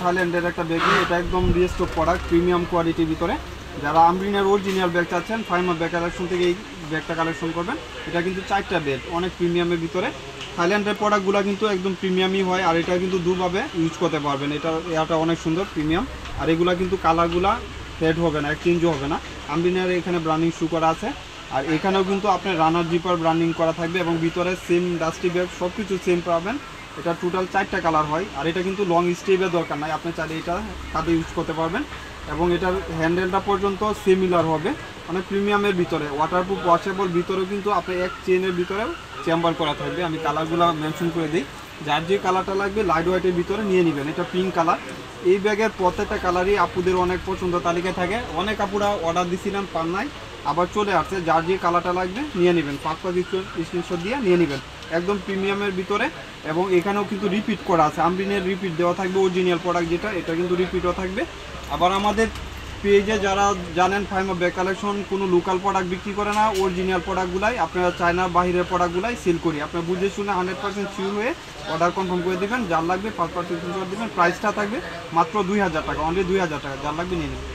থাইল্যান্ডের একটা ব্যাগ, এটা একদম রিস্টক প্রোডাক্ট, প্রিমিয়াম কোয়ালিটির ভিতরে। যারা আমরিনের অরিজিনাল ব্যাগ চাচ্ছেন ফাইমার ব্যাগ কালেকশন থেকে এই ব্যাগটা কালেকশন করবেন। এটা কিন্তু 4টা ব্যাগ, অনেক প্রিমিয়ামের ভিতরে। থাইল্যান্ডের প্রোডাক্টগুলো কিন্তু একদম প্রিমিয়ামই হয়, আর এটা কিন্তু দুভাবে ইউজ করতে পারবেন। এটা অনেক সুন্দর প্রিমিয়াম, আর এগুলা কিন্তু কালারগুলা ফেড হবে না, চেঞ্জও হবে না। আমরিনের এখানে ব্র্যান্ডিং শু করা আছে, আর এখানেও কিন্তু আপনার রানার জিপার ব্র্যান্ডিং করা থাকবে, এবং ভিতরে সেম ডাস্টি ব্যাগ সব কিছু সেম পাবেন। এটা টোটাল 4টা কালার হয়, আর এটা কিন্তু লং স্টেপের দরকার নাই, আপনি চাইলে এটা কাঁধে ইউজ করতে পারবেন। এবং এটার হ্যান্ডেলটা পর্যন্ত সিমিলার হবে, মানে প্রিমিয়ামের ভিতরে ওয়াটারপ্রুফ ওয়াশেবল। ভিতরেও কিন্তু আপনি এক চেনের ভিতরেও চেম্বার করা থাকবে। আমি কালারগুলো মেনশন করে দিই, যার যে কালারটা লাগবে লাইট হোয়াইটের ভিতরে নিয়ে নেবেন। এটা পিঙ্ক কালার। এই ব্যাগের প্রত্যেকটা কালারই আপুদের অনেক পছন্দ তালিকায় থাকে। অনেক আপুরা অর্ডার দিছিলেন, পান নাই, আবার চলে আসছে। যার যে কালারটা লাগবে নিয়ে নেবেন, পাসপোর্ট স্ক্রিনশট দিয়ে নিয়ে নেবেন। একদম প্রিমিয়ামের ভিতরে, এবং এখানেও কিন্তু রিপিট করা আছে। আমরিনের রিপিট দেওয়া থাকবে, অরিজিনাল প্রোডাক্ট যেটা, এটা কিন্তু রিপিটও থাকবে। আবার আমাদের পেজে যারা জানেন ফাইমার ব্যাগ কালেকশন কোনো লোকাল প্রোডাক্ট বিক্রি করে না, অরিজিনাল প্রোডাক্টগুলাই আপনারা চায়নার বাহিরের প্রোডাক্টগুলাই সেল করি। আপনারা বুঝে শুনে 100% শিওর হয়ে অর্ডার কনফার্ম করে দেবেন। যার লাগবে 5% দেবেন। প্রাইসটা থাকবে মাত্র 2000 টাকা, অনলি 2000 টাকা। যার লাগবে নিয়ে নেবেন।